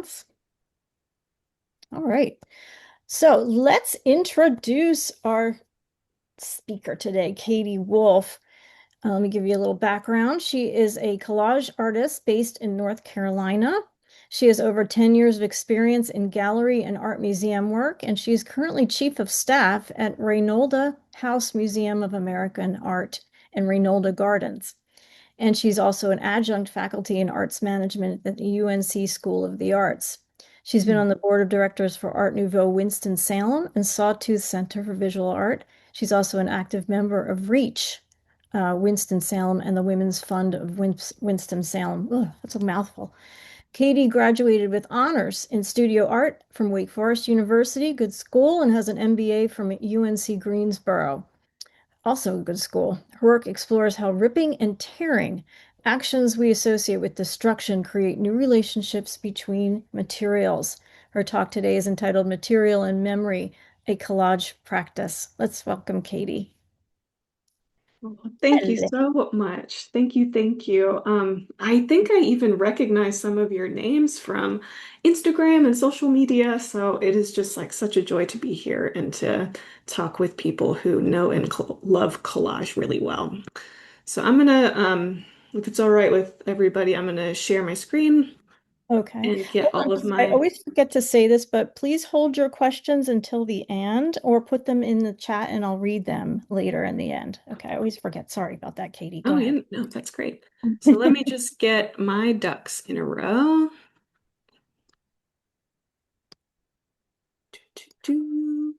response. All right. So let's introduce our speaker today, Katie Wolf. Let me give you a little background. She is a collage artist based in North Carolina. She has over 10 years of experience in gallery and art museum work, and she is currently chief of staff at Reynolda House Museum of American Art and Reynolda Gardens. And she's also an adjunct faculty in arts management at the UNC School of the Arts. She's been on the board of directors for Art Nouveau Winston-Salem and Sawtooth Center for Visual Art. She's also an active member of REACH Winston-Salem and the Women's Fund of Winston-Salem. Ugh, that's a mouthful. Katie graduated with honors in studio art from Wake Forest University, good school, and has an MBA from UNC Greensboro, also a good school. Her work explores how ripping and tearing, actions we associate with destruction, create new relationships between materials. Her talk today is entitled Material and Memory, a Collage Practice. Let's welcome Katie. Well, thank you so much. Thank you. Thank you. I think I even recognize some of your names from Instagram and social media. So it is just like such a joy to be here and to talk with people who know and love collage really well. So I'm gonna, if it's all right with everybody, I'm gonna share my screen Okay. and get all of I my. always forget to say this, but please hold your questions until the end or put them in the chat and I'll read them later in the end. Okay, I always forget. Sorry about that, Katie. Go Oh, ahead. yeah, no, that's great. So let me just get my ducks in a row. Do, do, do.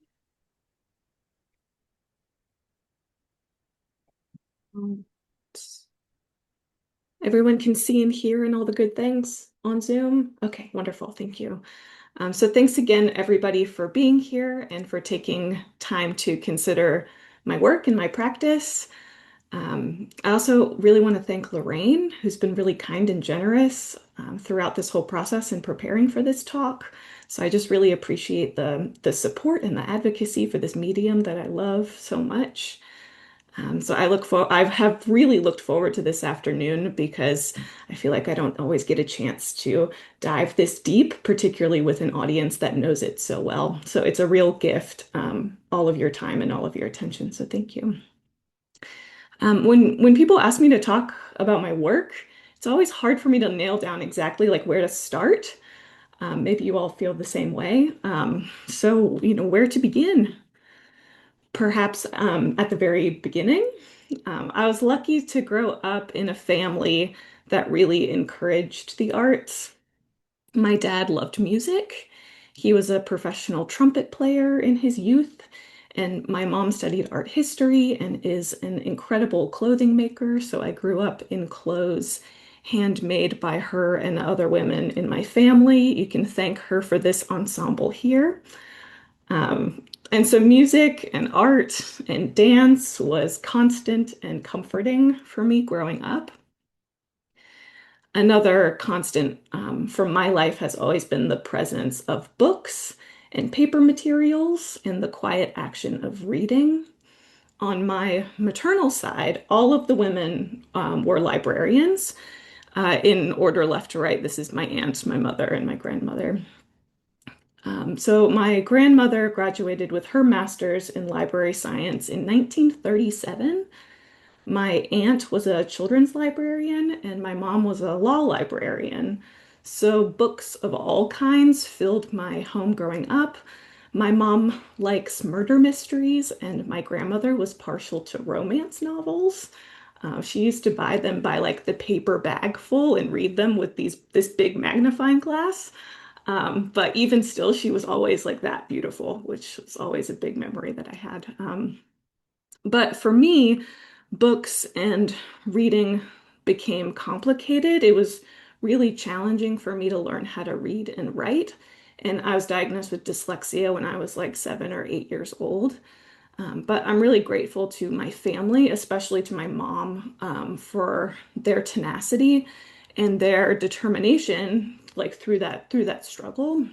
Everyone can see and hear and all the good things on Zoom? Okay, wonderful. Thank you. So thanks again, everybody, for being here and for taking time to consider my work and my practice. I also really want to thank Lorraine, who's been really kind and generous throughout this whole process and preparing for this talk. So I just really appreciate the support and the advocacy for this medium that I love so much. So I have really looked forward to this afternoon because I feel like I don't always get a chance to dive this deep, particularly with an audience that knows it so well. So it's a real gift, all of your time and all of your attention. So thank you. When people ask me to talk about my work, it's always hard for me to nail down exactly like where to start. Maybe you all feel the same way. Where to begin? Perhaps at the very beginning. I was lucky to grow up in a family that really encouraged the arts. My dad loved music. He was a professional trumpet player in his youth, and my mom studied art history and is an incredible clothing maker. So I grew up in clothes handmade by her and other women in my family. You can thank her for this ensemble here. And so music and art and dance was constant and comforting for me growing up. Another constant from my life has always been the presence of books and paper materials and the quiet action of reading. On my maternal side, all of the women were librarians. In order left to right, this is my aunt, my mother, and my grandmother. So my grandmother graduated with her master's in library science in 1937. My aunt was a children's librarian, and my mom was a law librarian. So books of all kinds filled my home growing up. My mom likes murder mysteries, and my grandmother was partial to romance novels. She used to buy them by like the paper bag full and read them with this big magnifying glass. But even still, she was always like that beautiful, which was always a big memory that I had. But for me, books and reading became complicated. It was really challenging for me to learn how to read and write. And I was diagnosed with dyslexia when I was like 7 or 8 years old. But I'm really grateful to my family, especially to my mom, for their tenacity and their determination, like through that struggle.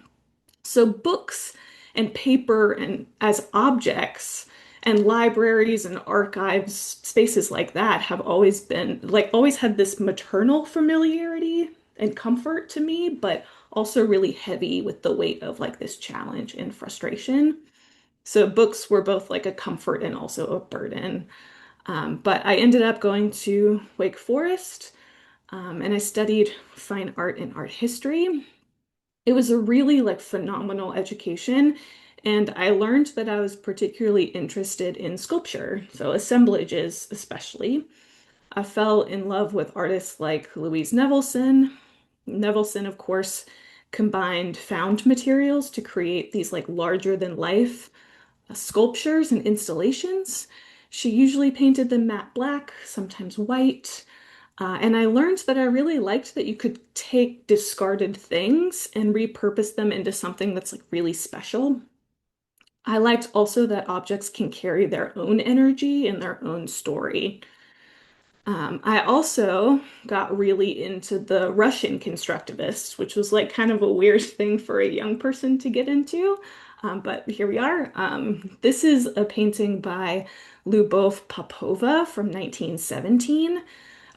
So books and paper and as objects and libraries and archives, spaces like that have always been like always had this maternal familiarity. and comfort to me, but also really heavy with the weight of like this challenge and frustration. So books were both like a comfort and also a burden. But I ended up going to Wake Forest, and I studied fine art and art history. It was a really like phenomenal education, and I learned that I was particularly interested in sculpture, so assemblages especially. I fell in love with artists like Louise Nevelson. Nevelson, of course, combined found materials to create these like larger than life sculptures and installations. She usually painted them matte black, sometimes white. And I learned that I really liked that you could take discarded things and repurpose them into something that's like really special. I liked also that objects can carry their own energy and their own story. I also got really into the Russian constructivists, which was like kind of a weird thing for a young person to get into. But here we are. This is a painting by Lyubov Popova from 1917,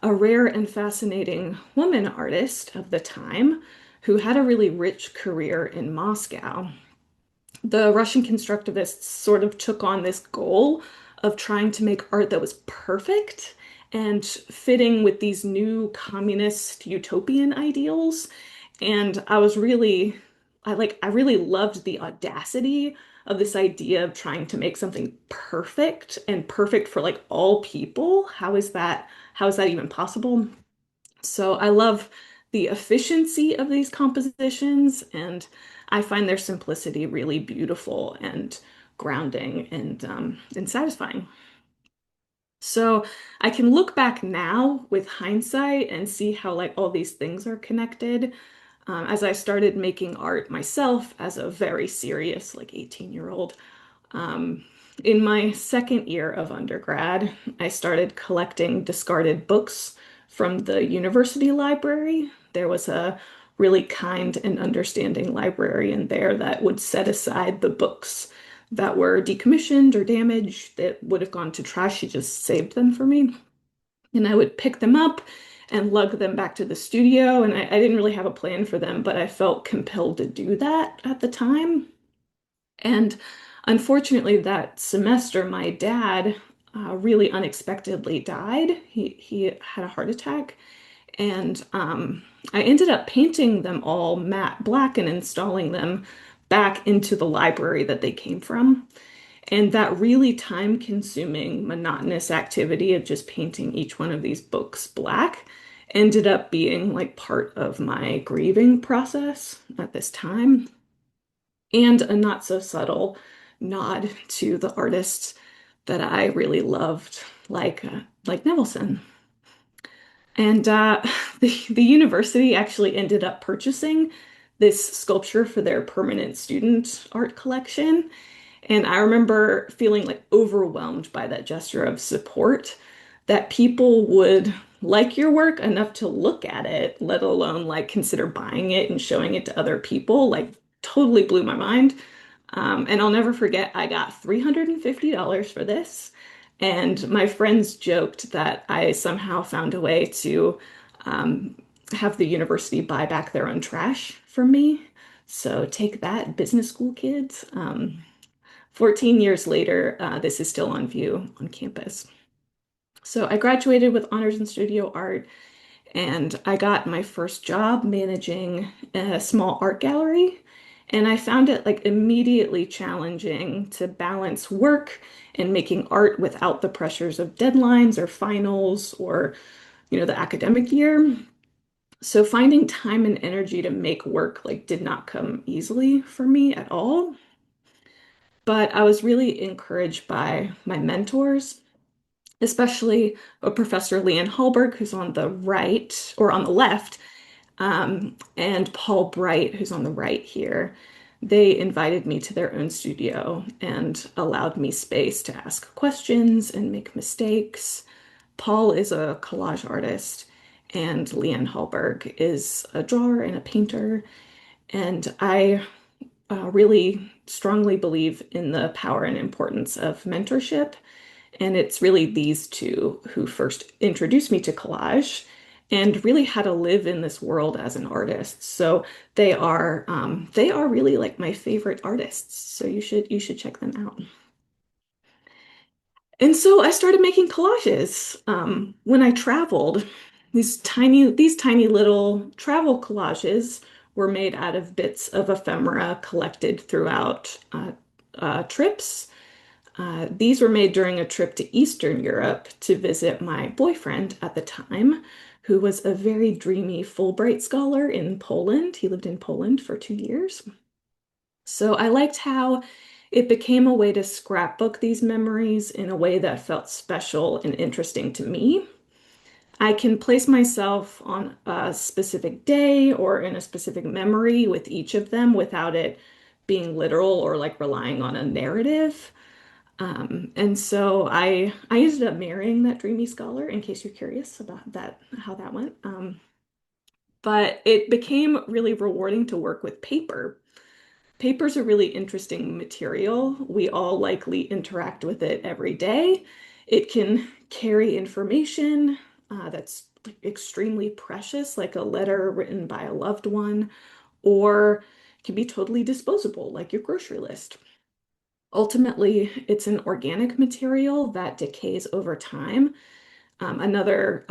a rare and fascinating woman artist of the time who had a really rich career in Moscow. The Russian constructivists sort of took on this goal of trying to make art that was perfect and fitting with these new communist utopian ideals. And I really loved the audacity of this idea of trying to make something perfect and perfect for like all people. How is that even possible? So I love the efficiency of these compositions, and I find their simplicity really beautiful and grounding and satisfying. So I can look back now with hindsight and see how like all these things are connected. As I started making art myself as a very serious like 18-year-old. Um, in my second year of undergrad, I started collecting discarded books from the university library. There was a really kind and understanding librarian there that would set aside the books that were decommissioned or damaged that would have gone to trash. She just saved them for me. And I would pick them up and lug them back to the studio. And I didn't really have a plan for them, but I felt compelled to do that at the time. And unfortunately, that semester, my dad really unexpectedly died. He had a heart attack, and I ended up painting them all matte black and installing them back into the library that they came from. And that really time-consuming, monotonous activity of just painting each one of these books black ended up being like part of my grieving process at this time and a not so subtle nod to the artists that I really loved, like Nevelson. And the university actually ended up purchasing this sculpture for their permanent student art collection. And I remember feeling like overwhelmed by that gesture of support that people would like your work enough to look at it, let alone like consider buying it and showing it to other people, like totally blew my mind. And I'll never forget, I got $350 for this. And my friends joked that I somehow found a way to um, have the university buy back their own trash for me. So take that, business school kids. 14 years later, this is still on view on campus. So I graduated with honors in studio art, and I got my first job managing a small art gallery. And I found it like immediately challenging to balance work and making art without the pressures of deadlines or finals or, the academic year. So finding time and energy to make work like did not come easily for me at all. But I was really encouraged by my mentors, especially a Professor Leon Hallberg, who's on the right or on the left, and Paul Bright, who's on the right here. They invited me to their own studio and allowed me space to ask questions and make mistakes. Paul is a collage artist, and Leon Hallberg is a drawer and a painter. And I really strongly believe in the power and importance of mentorship. And it's really these two who first introduced me to collage. and really how to live in this world as an artist. So they are really like my favorite artists. So you should check them out. And so I started making collages when I traveled. These tiny little travel collages were made out of bits of ephemera collected throughout trips. These were made during a trip to Eastern Europe to visit my boyfriend at the time, who was a very dreamy Fulbright scholar in Poland. He lived in Poland for 2 years. So I liked how it became a way to scrapbook these memories in a way that felt special and interesting to me. I can place myself on a specific day or in a specific memory with each of them without it being literal or like relying on a narrative. And so I ended up marrying that dreamy scholar, in case you're curious about that, how that went. But it became really rewarding to work with paper. Paper's a really interesting material. We all likely interact with it every day. It can carry information that's extremely precious, like a letter written by a loved one, or can be totally disposable, like your grocery list. Ultimately, it's an organic material that decays over time. Another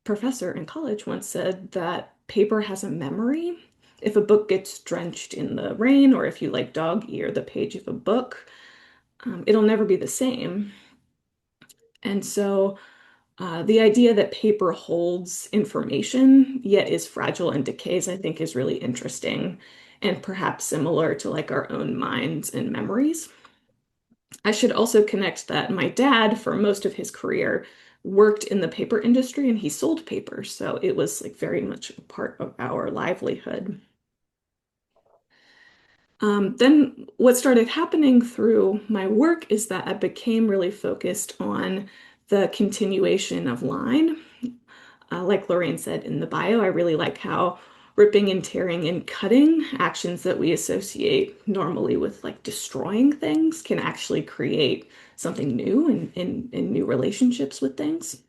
professor in college once said that paper has a memory. If a book gets drenched in the rain, or if you like dog ear the page of a book, it'll never be the same. And so the idea that paper holds information yet is fragile and decays, I think, is really interesting and perhaps similar to like our own minds and memories. I should also connect that my dad, for most of his career, worked in the paper industry and he sold paper. So it was like very much a part of our livelihood. Then what started happening through my work is that I became really focused on the continuation of line. Like Lorraine said in the bio, I really like how ripping and tearing and cutting, actions that we associate normally with like destroying things, can actually create something new and new relationships with things.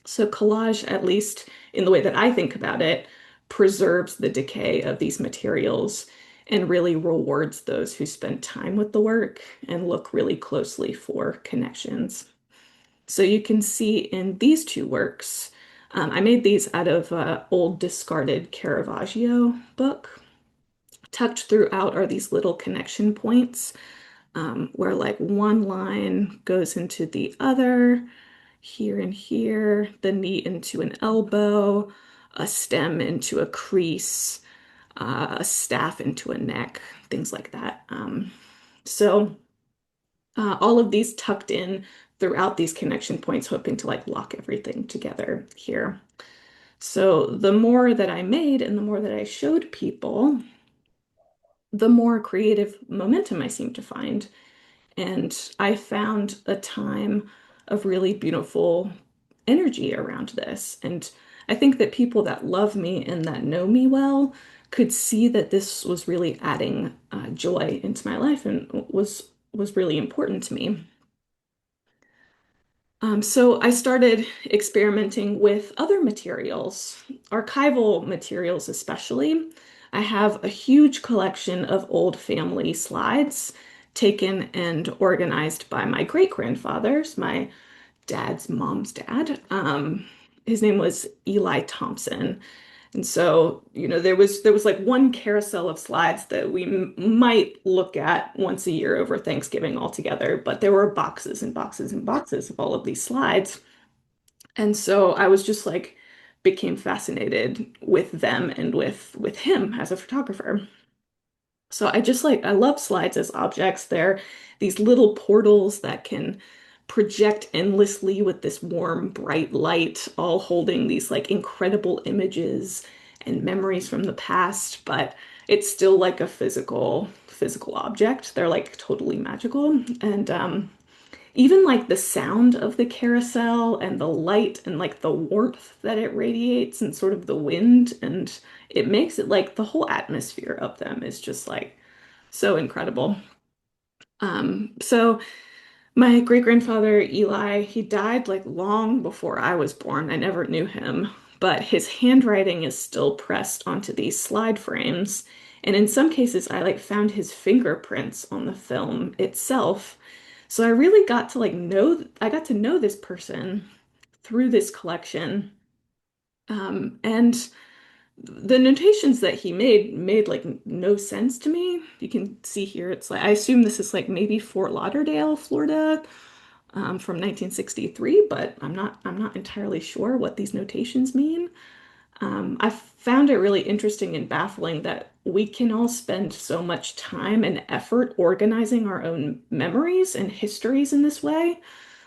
So collage, at least in the way that I think about it, preserves the decay of these materials and really rewards those who spend time with the work and look really closely for connections. So you can see in these two works, I made these out of an old discarded Caravaggio book. Tucked throughout are these little connection points where like one line goes into the other, here and here, the knee into an elbow, a stem into a crease, a staff into a neck, things like that. So all of these tucked in throughout these connection points, hoping to like lock everything together here. So the more that I made and the more that I showed people, the more creative momentum I seemed to find. And I found a time of really beautiful energy around this. And I think that people that love me and that know me well could see that this was really adding joy into my life and was really important to me. So I started experimenting with other materials, archival materials especially. I have a huge collection of old family slides taken and organized by my great-grandfathers, my dad's mom's dad. His name was Eli Thompson. And so, you know, there was like one carousel of slides that we might look at once a year over Thanksgiving all together, but there were boxes and boxes and boxes of all of these slides. And so I was just like became fascinated with them and with him as a photographer. So I just like I love slides as objects. They're these little portals that can project endlessly with this warm, bright light, all holding these like incredible images and memories from the past, but it's still like a physical object. They're like totally magical. And even like the sound of the carousel and the light and like the warmth that it radiates and sort of the wind and it makes it like the whole atmosphere of them is just like so incredible. So my great grandfather Eli, he died like long before I was born. I never knew him, but his handwriting is still pressed onto these slide frames. And in some cases, I like found his fingerprints on the film itself. So I really got to I got to know this person through this collection. And the notations that he made like no sense to me. You can see here, it's like, I assume this is like maybe Fort Lauderdale, Florida, from 1963, but I'm not entirely sure what these notations mean. I found it really interesting and baffling that we can all spend so much time and effort organizing our own memories and histories in this way,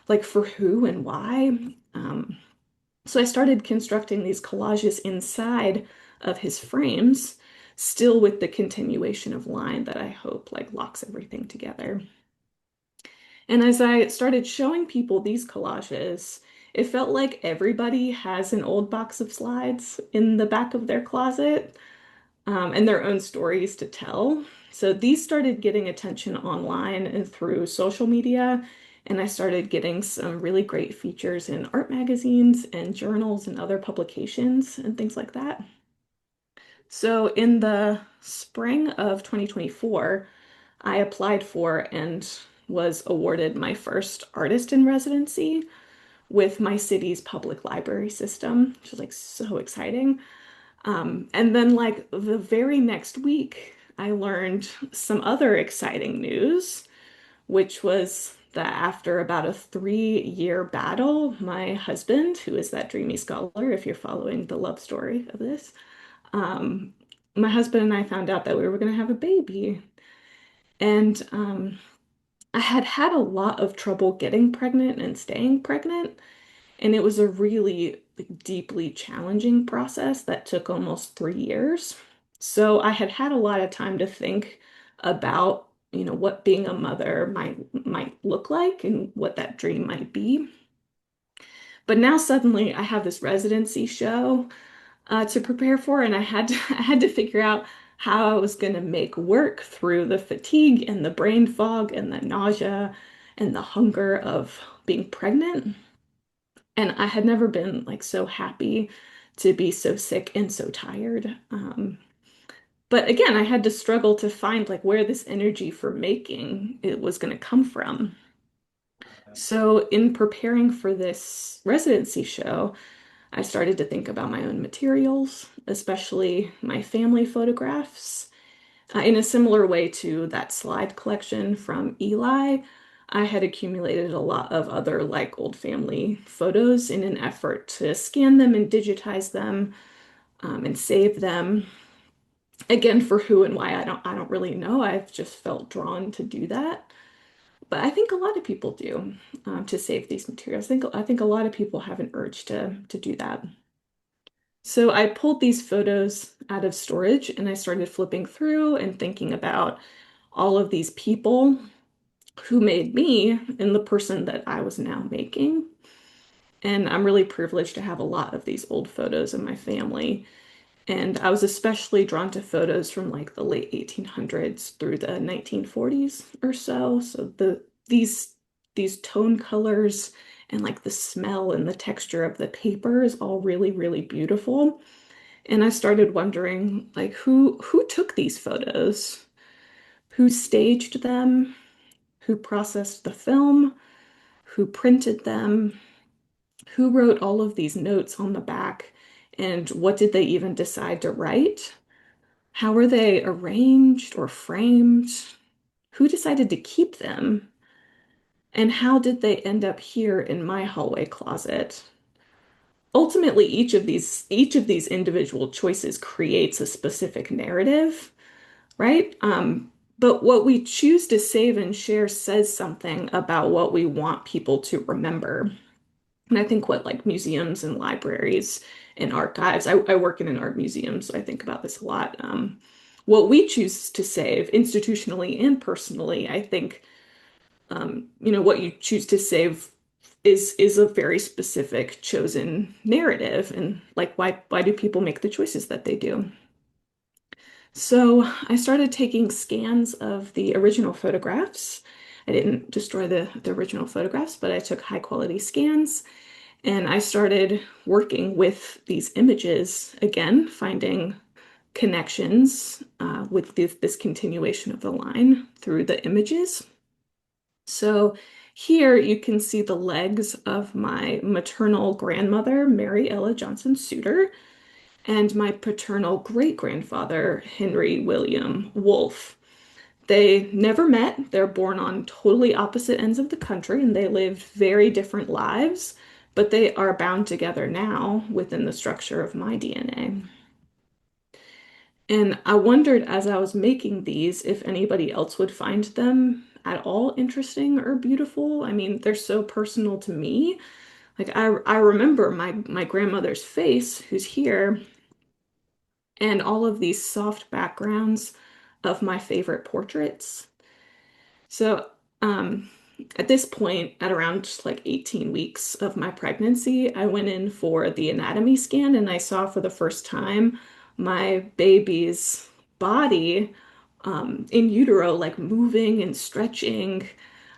like for who and why. So I started constructing these collages inside of his frames, still with the continuation of line that I hope like locks everything together. And as I started showing people these collages, it felt like everybody has an old box of slides in the back of their closet, and their own stories to tell. So these started getting attention online and through social media, and I started getting some really great features in art magazines and journals and other publications and things like that. So in the spring of 2024, I applied for and was awarded my first artist in residency with my city's public library system, which is like so exciting. And then, like, the very next week, I learned some other exciting news, which was that after about a 3-year battle, my husband, who is that dreamy scholar, if you're following the love story of this, um, my husband and I found out that we were going to have a baby. And I had had a lot of trouble getting pregnant and staying pregnant. And it was a really like, deeply challenging process that took almost 3 years. So I had had a lot of time to think about, what being a mother might look like and what that dream might be. But now suddenly I have this residency show to prepare for, and I had to figure out how I was going to make work through the fatigue and the brain fog and the nausea and the hunger of being pregnant. And I had never been like so happy to be so sick and so tired. But again, I had to struggle to find like where this energy for making it was going to come from. So in preparing for this residency show, I started to think about my own materials, especially my family photographs. In a similar way to that slide collection from Eli, I had accumulated a lot of other like old family photos in an effort to scan them and digitize them, and save them. Again, for who and why, I don't really know. I've just felt drawn to do that. But I think a lot of people do, to save these materials. I think a lot of people have an urge to do that. So I pulled these photos out of storage and I started flipping through and thinking about all of these people who made me and the person that I was now making. And I'm really privileged to have a lot of these old photos of my family. And I was especially drawn to photos from like the late 1800s through the 1940s or so. So these tone colors and like the smell and the texture of the paper is all really, really beautiful. And I started wondering like who took these photos? Who staged them? Who processed the film? Who printed them? Who wrote all of these notes on the back? And what did they even decide to write? How were they arranged or framed? Who decided to keep them? And how did they end up here in my hallway closet? Ultimately, each of these individual choices creates a specific narrative, right? But what we choose to save and share says something about what we want people to remember. And I think what like museums and libraries and archives, I work in an art museum, so I think about this a lot. What we choose to save institutionally and personally, I think, what you choose to save is a very specific chosen narrative. And like why do people make the choices that they do? So I started taking scans of the original photographs. I didn't destroy the original photographs, but I took high quality scans. And I started working with these images again, finding connections with this continuation of the line through the images. So here you can see the legs of my maternal grandmother, Mary Ella Johnson Suter, and my paternal great-grandfather, Henry William Wolfe. They never met. They're born on totally opposite ends of the country and they lived very different lives, but they are bound together now within the structure of my DNA. And I wondered as I was making these if anybody else would find them at all interesting or beautiful. I mean, they're so personal to me. Like I remember my grandmother's face, who's here, and all of these soft backgrounds of my favorite portraits. So, um, at this point, at around like 18 weeks of my pregnancy, I went in for the anatomy scan and I saw for the first time my baby's body in utero, like moving and stretching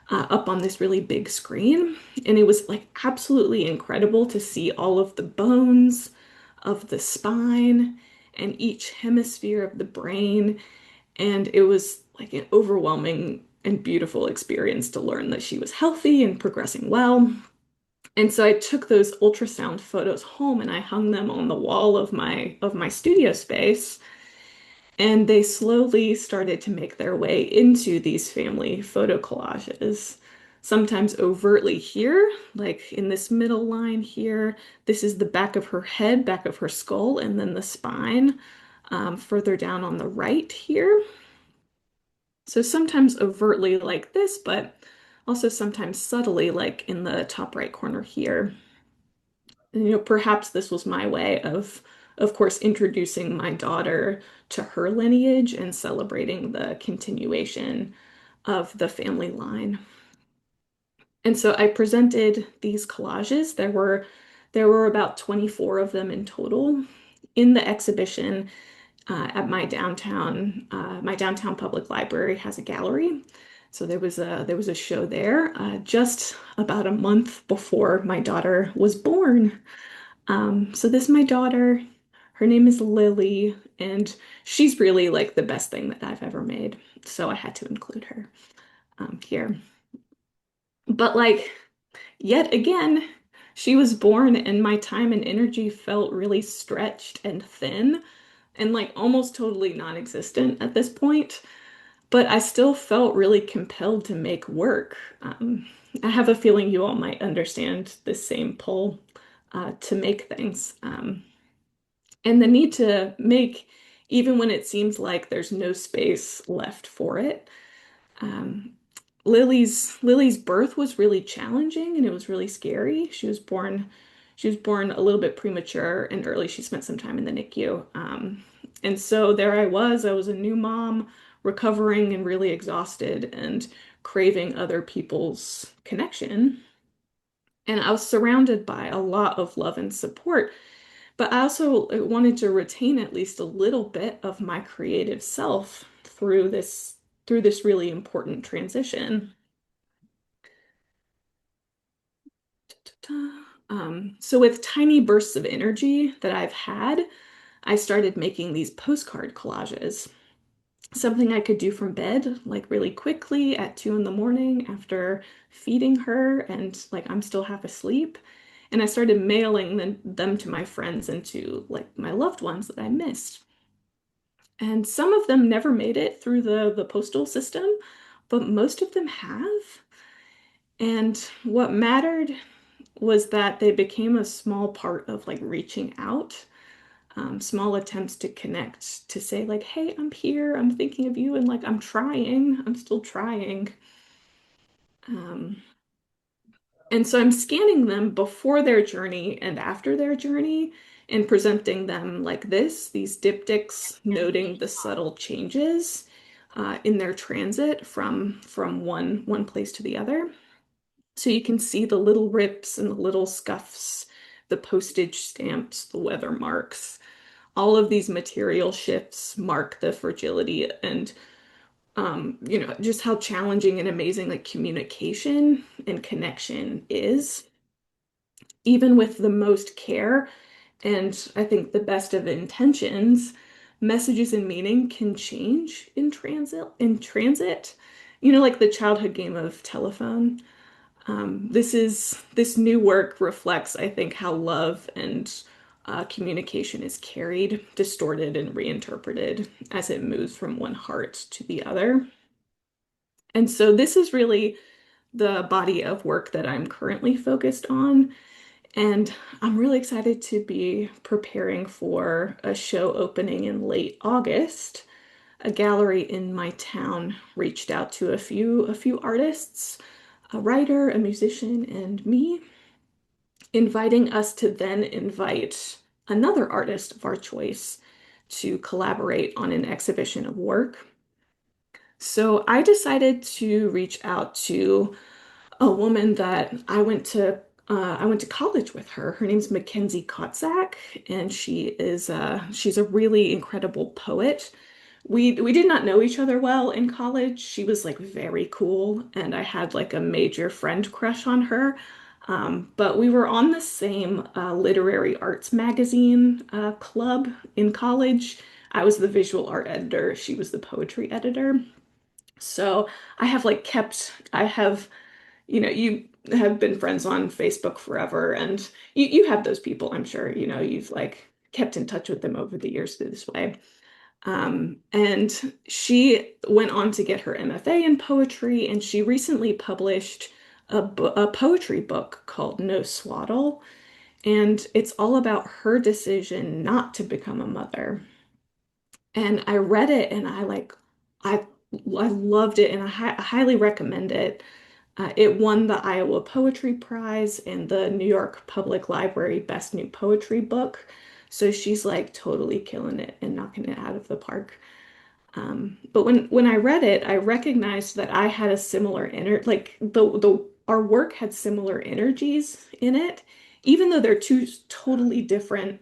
up on this really big screen. And it was like absolutely incredible to see all of the bones of the spine and each hemisphere of the brain. And it was like an overwhelming and beautiful experience to learn that she was healthy and progressing well. And so I took those ultrasound photos home and I hung them on the wall of my studio space. And they slowly started to make their way into these family photo collages. Sometimes overtly here, like in this middle line here, this is the back of her head, back of her skull, and then the spine further down on the right here. So sometimes overtly like this, but also sometimes subtly like in the top right corner here. And, perhaps this was my way of course, introducing my daughter to her lineage and celebrating the continuation of the family line. And so I presented these collages. There were about 24 of them in total in the exhibition at my downtown public library has a gallery. So there was a show there just about a month before my daughter was born. So this is my daughter. Her name is Lily, and she's really like the best thing that I've ever made. So I had to include her here. But like yet again, she was born, and my time and energy felt really stretched and thin and like almost totally non-existent at this point. But I still felt really compelled to make work. I have a feeling you all might understand this same pull to make things. And the need to make, even when it seems like there's no space left for it. Um, Lily's birth was really challenging and it was really scary. She was born a little bit premature and early. She spent some time in the NICU. And so there I was a new mom, recovering and really exhausted and craving other people's connection. And I was surrounded by a lot of love and support, but I also wanted to retain at least a little bit of my creative self through this really important transition. So with tiny bursts of energy that I've had, I started making these postcard collages. Something I could do from bed, like really quickly at 2 in the morning after feeding her, and like I'm still half asleep. And I started mailing them to my friends and to like my loved ones that I missed. And some of them never made it through the postal system, but most of them have. And what mattered was that they became a small part of like reaching out, small attempts to connect, to say like, hey, I'm here, I'm thinking of you, and like I'm still trying. Um, and so I'm scanning them before their journey and after their journey and presenting them like this, these diptychs noting the subtle changes in their transit from one place to the other. So you can see the little rips and the little scuffs, the postage stamps, the weather marks. All of these material shifts mark the fragility and just how challenging and amazing like communication and connection is. even with the most care and I think the best of intentions, messages and meaning can change in transit. Like the childhood game of telephone. This new work reflects, I think, how love and communication is carried, distorted, and reinterpreted as it moves from one heart to the other. And so this is really the body of work that I'm currently focused on. And I'm really excited to be preparing for a show opening in late August. A gallery in my town reached out to a few artists, a writer, a musician, and me, inviting us to then invite another artist of our choice to collaborate on an exhibition of work. So I decided to reach out to a woman that I went to college with her. Her name's Mackenzie Kotzak, and she's a really incredible poet. We did not know each other well in college. She was like very cool, and I had like a major friend crush on her. But we were on the same literary arts magazine club in college. I was the visual art editor. She was the poetry editor. So I have you have been friends on Facebook forever, and you have those people, I'm sure, you've like kept in touch with them over the years through this way. And she went on to get her MFA in poetry, and she recently published a poetry book called No Swaddle, and it's all about her decision not to become a mother. And I read it, and I I loved it, and I highly recommend it. It won the Iowa Poetry Prize and the New York Public Library Best New Poetry Book. So she's like totally killing it and knocking it out of the park. But when I read it, I recognized that I had a similar like the our work had similar energies in it, even though they're two totally different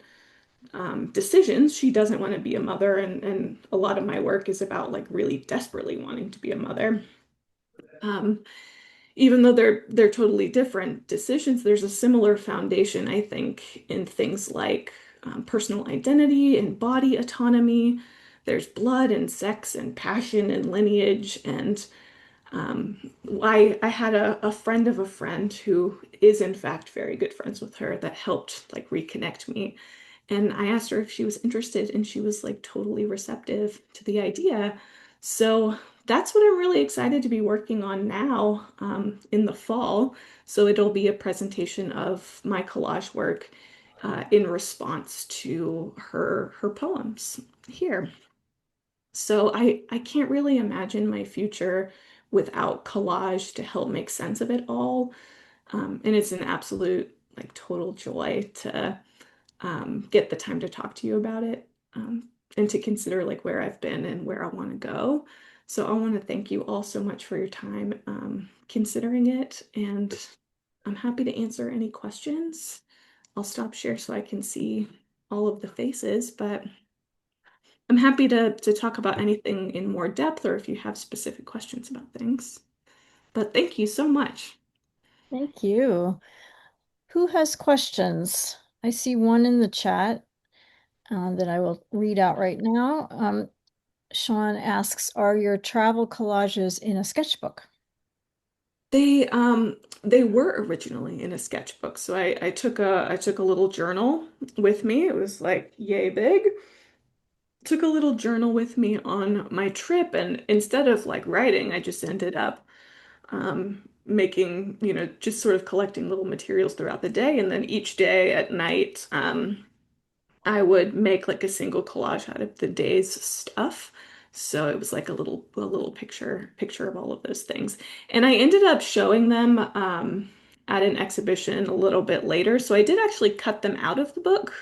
decisions. She doesn't want to be a mother, and a lot of my work is about like really desperately wanting to be a mother. Um, Even though they're totally different decisions, there's a similar foundation, I think, in things like personal identity and body autonomy. There's blood and sex and passion and lineage. And I had a friend of a friend who is in fact very good friends with her that helped like reconnect me. And I asked her if she was interested, and she was like totally receptive to the idea. So that's what I'm really excited to be working on now in the fall. So it'll be a presentation of my collage work in response to her poems here. So I can't really imagine my future without collage to help make sense of it all. And it's an absolute like total joy to get the time to talk to you about it, and to consider like where I've been and where I want to go. So I want to thank you all so much for your time considering it, and I'm happy to answer any questions. I'll stop share so I can see all of the faces, but I'm happy to talk about anything in more depth or if you have specific questions about things. But thank you so much. Thank you. Who has questions? I see one in the chat that I will read out right now. Sean asks, are your travel collages in a sketchbook? They were originally in a sketchbook. So I took a little journal with me. It was like yay big. Took a little journal with me on my trip, and instead of like writing, I just ended up making, just sort of collecting little materials throughout the day, and then each day at night, I would make like a single collage out of the day's stuff. So it was like a little picture of all of those things. And I ended up showing them at an exhibition a little bit later. So I did actually cut them out of the book.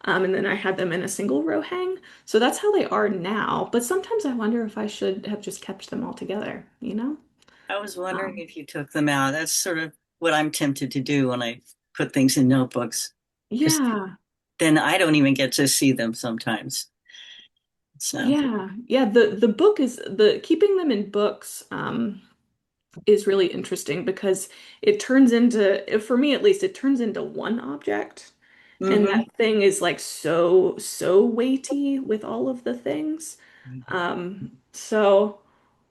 And then I had them in a single row hang. So that's how they are now. But sometimes I wonder if I should have just kept them all together, you know? I was wondering Um, if you took them out. That's sort of what I'm tempted to do when I put things in notebooks, because yeah. then I don't even get to see them sometimes. So, Yeah. Yeah. The book is the keeping them in books. is really interesting because it turns into, for me at least, it turns into one object. And Mm-hmm. that thing is like so weighty with all of the things. So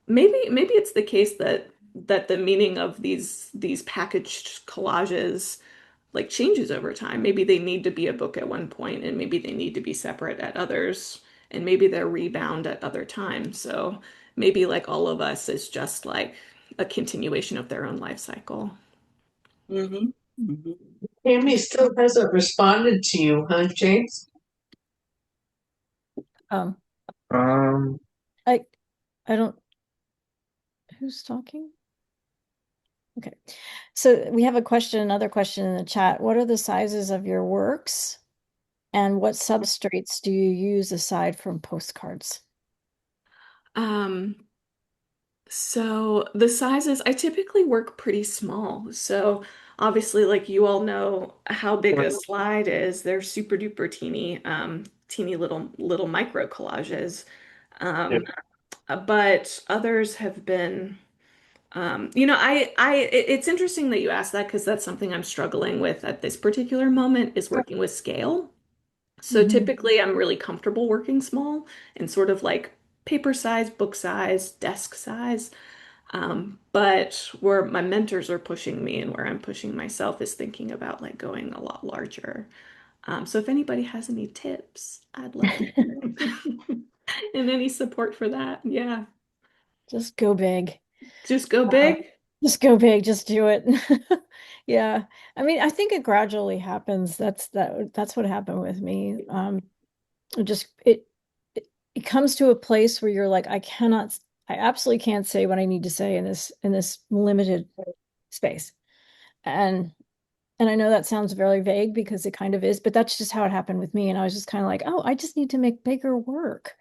maybe it's the case that the meaning of these packaged collages like changes over time. Maybe they need to be a book at one point, and maybe they need to be separate at others, and maybe they're rebound at other times. So maybe like all of us is just like a continuation of their own life cycle. Mm-hmm. Mm-hmm. Tammy still hasn't responded to you, huh, James? Um, Um, I I don't who's talking? Okay. So we have a question, another question in the chat. What are the sizes of your works and what substrates do you use aside from postcards? Um, so the sizes, I typically work pretty small. So obviously, like you all know how big a slide is. They're super duper teeny, teeny little micro collages. Um, but others have been, it's interesting that you asked that because that's something I'm struggling with at this particular moment is working with scale. So Mhm. typically I'm really comfortable working small and sort of like paper size, book size, desk size. But where my mentors are pushing me and where I'm pushing myself is thinking about like going a lot larger. So if anybody has any tips, I'd love to hear it. And any support for that. Yeah. Just go big. Just go Uh, big. just go big, just do it. Yeah. I mean, I think it gradually happens. That's what happened with me. It just it comes to a place where you're like, I absolutely can't say what I need to say in this limited space. And and I know that sounds very vague because it kind of is, but that's just how it happened with me. And I was just kind of like, oh, I just need to make bigger work.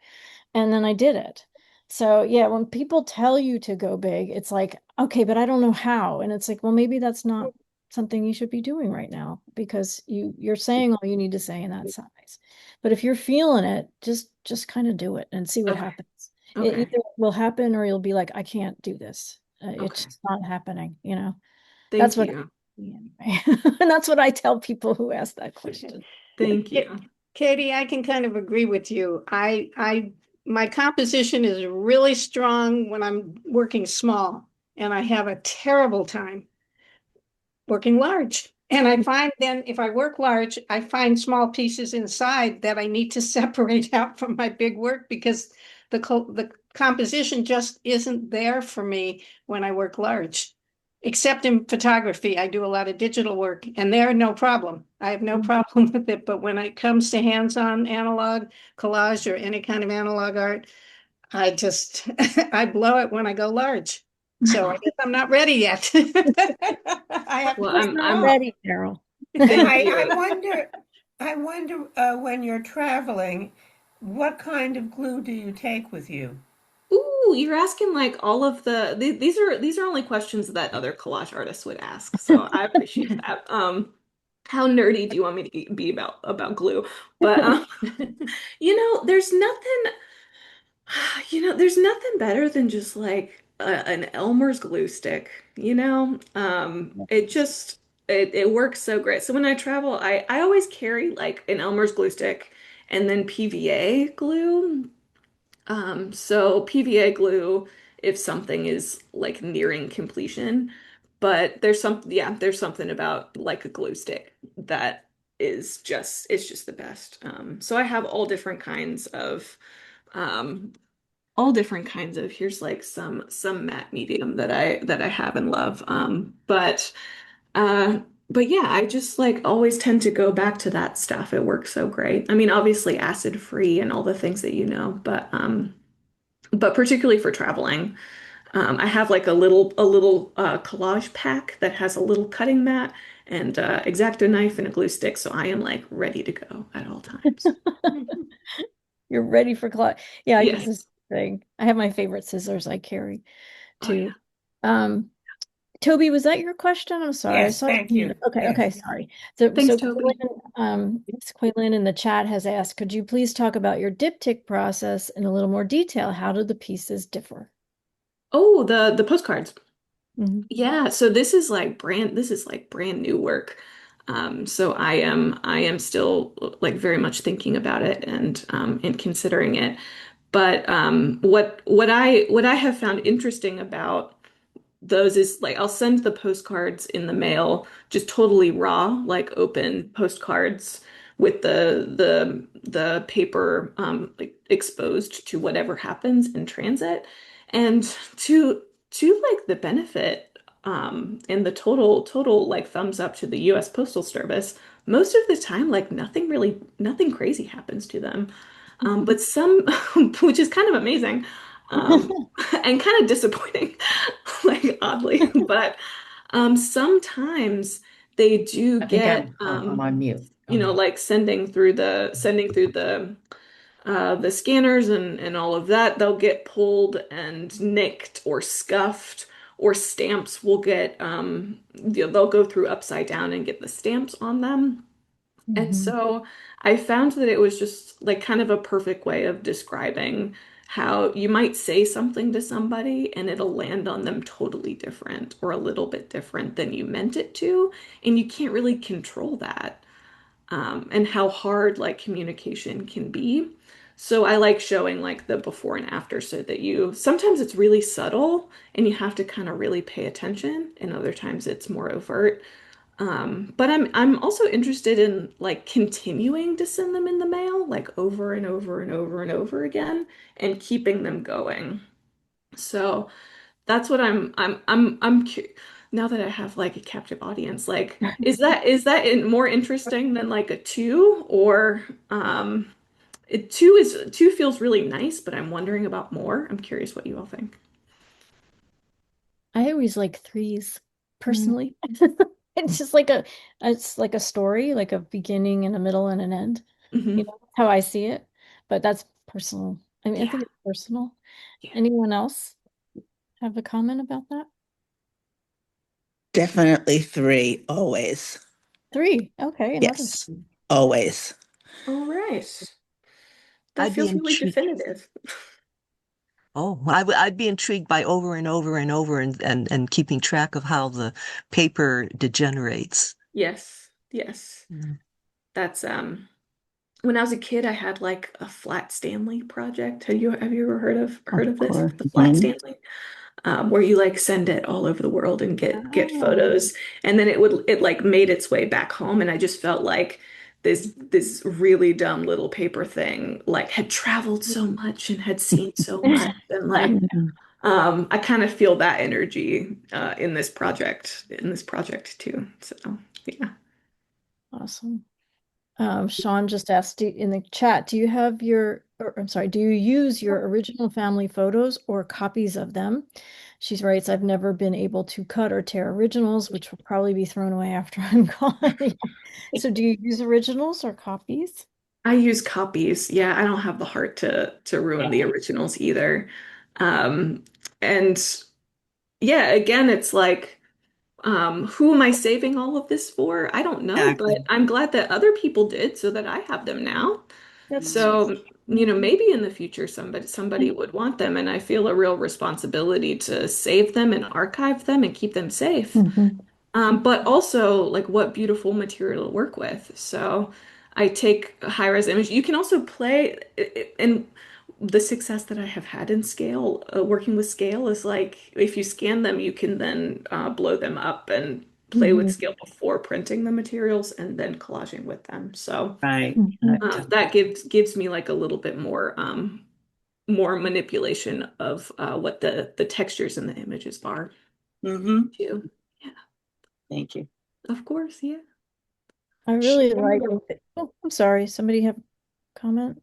And then I did it. So yeah, when people tell you to go big, it's like, okay, but I don't know how. And it's like, well, maybe that's not something you should be doing right now because you're saying all you need to say in that size. But if you're feeling it, just kind of do it and see what Okay. happens. It Okay. either will happen or you'll be like, I can't do this. It's Okay. just not happening, you know. That's Thank what you. anyway. And that's what I tell people who ask that question. Thank Ka- you. Katie, I can kind of agree with you. My composition is really strong when I'm working small, and I have a terrible time working large. And I find then if I work large, I find small pieces inside that I need to separate out from my big work because the composition just isn't there for me when I work large. Except in photography, I do a lot of digital work, and there no problem. I have no problem with it. But when it comes to hands-on analog collage or any kind of analog art, I just I blow it when I go large. So I guess I'm not ready yet. I have to Well, Just figure it not out. ready, Carol. thank I you. wonder, when you're traveling, what kind of glue do you take with you? Ooh, you're asking like all of these are only questions that other collage artists would ask. So I appreciate that. How nerdy do you want me to be about glue? But there's nothing there's nothing better than just like an Elmer's glue stick, it works so great. So when I travel, I always carry like an Elmer's glue stick and then PVA glue. So PVA glue if something is like nearing completion, but there's something about like a glue stick that it's just the best. So I have um all different kinds of here's like some matte medium that I have and love. Uh but yeah, I just like always tend to go back to that stuff. It works so great. I mean, obviously acid free and all the things that you know, but particularly for traveling, I have like a little collage pack that has a little cutting mat and X-Acto knife and a glue stick, so I am like ready to go at all times. You're ready for class. Yeah, I use Yes. this thing. I have my favorite scissors I carry Oh yeah. too. Um, Toby, was that your question? I'm sorry. I Yes, saw thank you. you. Okay, okay, Yes. sorry. So Thanks, so Toby. Quaylen in the chat has asked, could you please talk about your diptych process in a little more detail? How do the pieces differ? Oh, the postcards. Mhm. Yeah, so this is like brand new work. So I am still like very much thinking about it and considering it. But what I have found interesting about those is like I'll send the postcards in the mail just totally raw, like open postcards with the paper like exposed to whatever happens in transit. And to like the benefit and the total like thumbs up to the US Postal Service, most of the time like nothing crazy happens to them. But some, which is kind of amazing, and kind of disappointing, like oddly. But sometimes they do I think get, I'm on mute. Go you know, ahead. like sending through the scanners and all of that. They'll get pulled and nicked or scuffed, or stamps will get, they'll go through upside down and get the stamps on them. And Mhm. so I found that it was just like kind of a perfect way of describing how you might say something to somebody and it'll land on them totally different or a little bit different than you meant it to. And you can't really control that. And how hard like communication can be. So I like showing like the before and after so that you sometimes it's really subtle and you have to kind of really pay attention, and other times it's more overt. But I'm also interested in like continuing to send them in the mail, like over and over and over and over again, and keeping them going. So that's what now that I have like a captive audience, like more interesting than like a two or two feels really nice, but I'm wondering about more. I'm curious what you all think. I always like threes Mm. personally. It's just it's like a story, like a beginning and a middle and an end. You Hmm. know, that's how I see it. But that's personal. I mean, I Yeah, think it's personal. yeah. Anyone else have a comment about that? Definitely three, always. Three. Okay, another Yes, three. always. All right. That I'd be feels really intrigued. definitive. Oh, I'd be intrigued by over and over and over and keeping track of how the paper degenerates. Yes, yes. Mm. That's when I was a kid I had like a flat Stanley project. Have you ever heard Of of this? course. The flat Mhm. Stanley? Where you like send it all over the world and get Oh. photos, and then it like made its way back home, and I just felt like this really dumb little paper thing like had traveled so much and had seen so much, and like I kind of feel that energy in this project too. So yeah. Awesome. Sean just asked in the chat, do you have I'm sorry, do you use your original family photos or copies of them? She writes, I've never been able to cut or tear originals, which will probably be thrown away after I'm gone. So do you use originals or copies? I use copies. Yeah, I don't have the heart to ruin the originals either. Um, and yeah, again, it's like, who am I saving all of this for? I don't know, but Exactly. I'm glad that other people did so that I have them now. That's true. So, you know, maybe in the future somebody would want them, and I feel a real responsibility to save them and archive them and keep them safe. Mhm. But also like what beautiful material to work with. So I take a high-res image. You can also play, and the success that I have had in scale, working with scale is like if you scan them, you can then blow them up and play with Mhm. scale before printing the materials and then collaging with them. So Right. that gives me like a little bit more manipulation of what the textures and the images are Mm-hmm. too. Yeah, Thank you. of course, yeah. I really like it. Oh, I'm sorry. Somebody have a comment?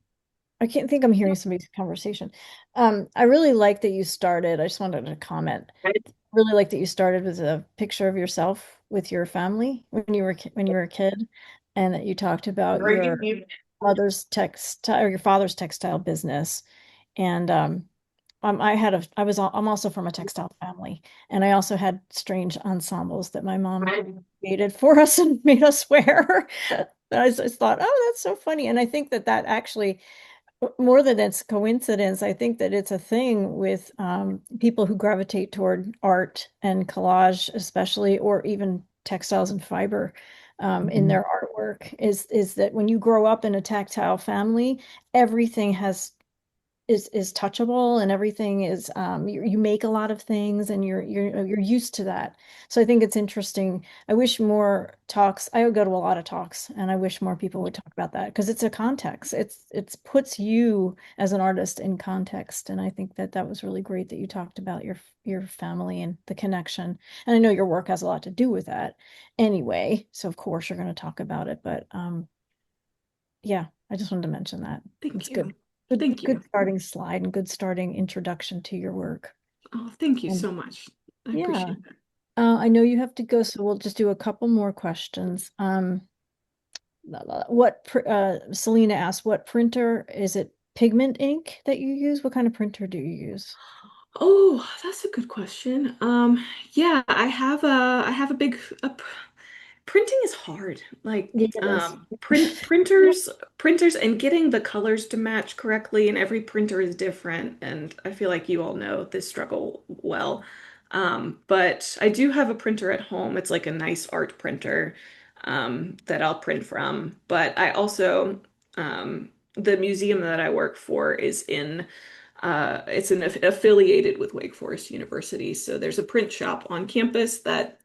I can't think I'm hearing somebody's conversation. I really like that you started. I just wanted to comment. Really like that you started with a picture of yourself with your family when you were a kid, and that you talked about your mother's textile or your father's textile business. And I'm also from a textile family, and I also had strange ensembles that my mom created for us and made us wear. I just thought, oh, that's so funny. And I think that actually more than it's coincidence, I think that it's a thing with people who gravitate toward art and collage, especially, or even textiles and fiber in Mhm. their artwork, is that when you grow up in a tactile family, everything is touchable and everything is you make a lot of things and you're used to that. So I think it's interesting. I wish more talks, I would go to a lot of talks and I wish more people would talk about that because it's a context. It's puts you as an artist in context. And I think that that was really great that you talked about your family and the connection. And I know your work has a lot to do with that anyway. So of course you're going to talk about it, but yeah, I just wanted to mention that. Thank It's good. you. Thank Good you. starting slide and good starting introduction to your work. Oh, thank you Um, so much. I yeah, appreciate that. I know you have to go, so we'll just do a couple more questions. Selena asked, what printer is it? Pigment ink that you use? What kind of printer do you use? Oh, that's a good question. Yeah, I have a big printing is hard. Like Yeah, it is. printers and getting the colors to match correctly, and every printer is different, and I feel like you all know this struggle well. But I do have a printer at home. It's like a nice art printer that I'll print from. But I also the museum that I work for is in it's affiliated with Wake Forest University. So there's a print shop on campus that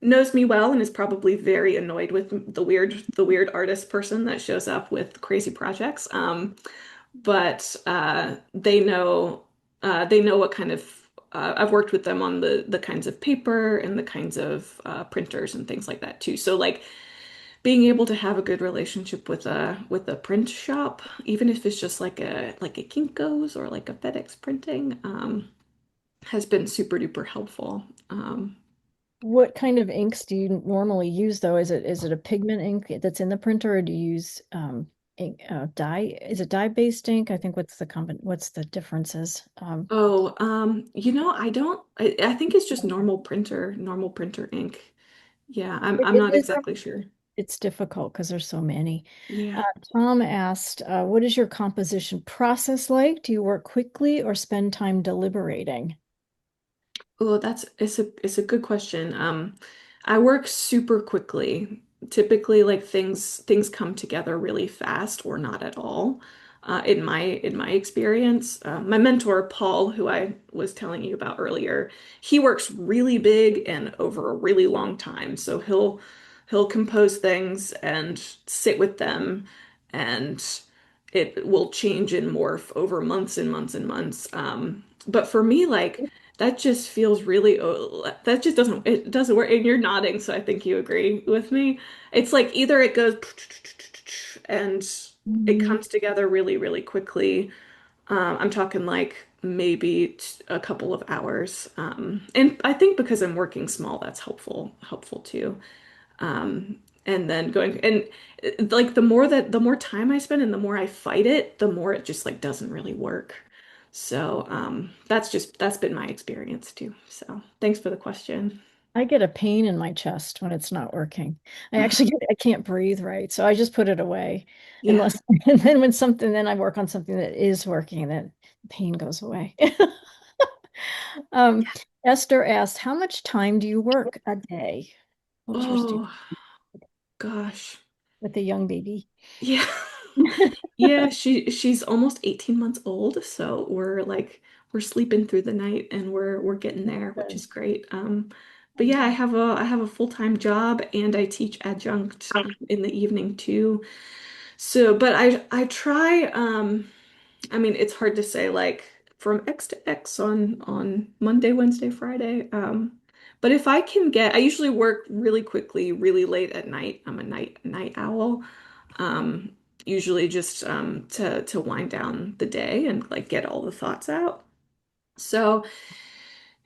knows me well and is probably very annoyed with the weird artist person that shows up with crazy projects. But they know what kind of I've worked with them on the kinds of paper and the kinds of printers and things like that too. So like being able to have a good relationship with a print shop, even if it's just like a Kinko's or like a FedEx printing, has been super duper helpful. What kind of inks do you normally use though? Is it a pigment ink that's in the printer, or do you use ink, dye? Is it dye-based ink? I think what's the differences? Oh, you know, I think it's just normal printer ink. Yeah, I'm It not is exactly sure. it's difficult because there's so many. Yeah. Tom asked, what is your composition process like? Do you work quickly or spend time deliberating? Oh, it's a good question. I work super quickly. Typically, like things come together really fast or not at all. In my experience, my mentor Paul, who I was telling you about earlier, he works really big and over a really long time. So he'll compose things and sit with them, and it will change and morph over months and months and months. But for me, like that just feels really, that just it doesn't work. And you're nodding, so I think you agree with me. It's like either it goes and it Mhm. comes together really, really quickly. I'm talking like maybe a couple of hours. And I think because I'm working small, that's helpful too. And then going and like the more time I spend and the more I fight it, the more it just like doesn't really work. So that's been my experience too. So thanks for the question. I get a pain in my chest when it's not working. I can't breathe right, so I just put it away Yeah. unless and then then I work on something that is working, then the pain goes away. Um, Esther asked, how much time do you work a day? What was your student Oh gosh. with a young baby? Yeah. Yeah, she's almost 18 months old, so we're sleeping through the night and we're getting there, which is great. But yeah, I have a full-time job and I teach adjunct in the evening too. So, but I try I mean, it's hard to say like from X to X on Monday, Wednesday, Friday. But if I can get, I usually work really quickly, really late at night. I'm a night owl. Um, Usually just to wind down the day and like get all the thoughts out. So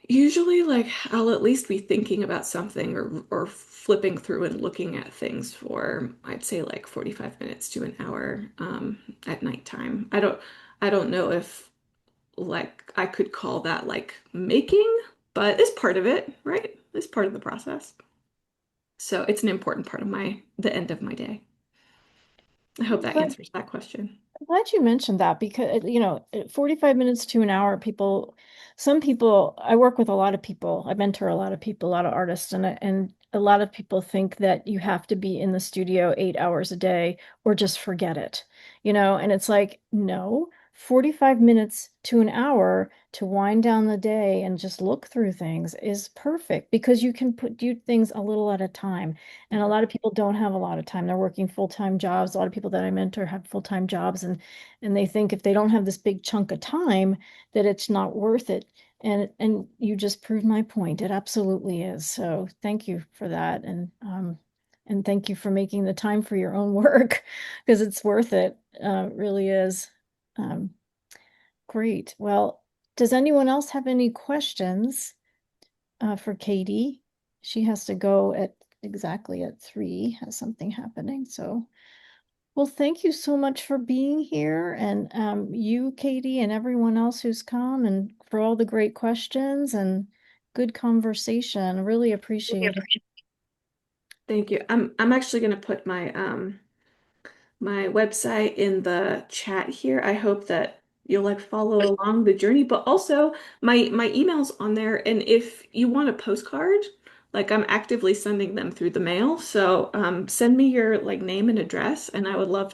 usually like I'll at least be thinking about something or flipping through and looking at things for I'd say like 45 minutes to an hour at nighttime. I don't know if like I could call that like making, but it's part of it, right? It's part of the process. So it's an important part of the end of my day. I hope that But answers that question. I'm glad you mentioned that because, 45 minutes to an hour, some people, I work with a lot of people, I mentor a lot of people, a lot of artists, and a lot of people think that you have to be in the studio 8 hours a day or just forget it, and it's like, no, 45 minutes to an hour to wind down the day and just look through things is perfect because you can do things a little at a time. And a lot of people don't have a lot of time. They're working full-time jobs. A lot of people that I mentor have full-time jobs and they think if they don't have this big chunk of time that it's not worth it. And you just proved my point. It absolutely is. So thank you for that. And thank you for making the time for your own work because it's worth it. It really is. Um, great. Well, does anyone else have any questions for Katie? She has to go at exactly at 3, has something happening. So, well, thank you so much for being here, and you, Katie, and everyone else who's come, and for all the great questions and good conversation. Really appreciate it. Thank you. I'm actually going to put my website in the chat here. I hope that you'll like follow along the journey, but also my email's on there. And if you want a postcard, like I'm actively sending them through the mail. So send me your like name and address, and I would love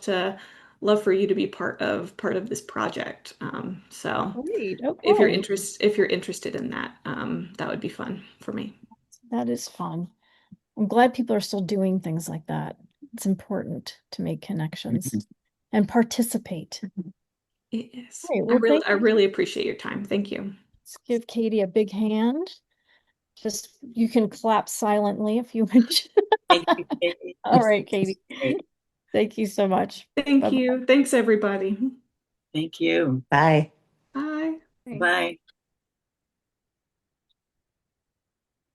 for you to be part of this project. So Great. Oh, cool. if you're interested in that, that would be fun for me. That is fun. I'm glad people are still doing things like that. It's important to make connections and participate. It is. Great. I Well, really thank I you. really appreciate your time. Thank you. Let's give Katie a big hand. Just you can clap silently if you wish. Thank you, Katie. All right, Katie. Great. Thank you so much. Thank Bye-bye. you. Thanks, everybody. Thank you. Bye. Bye. Bye.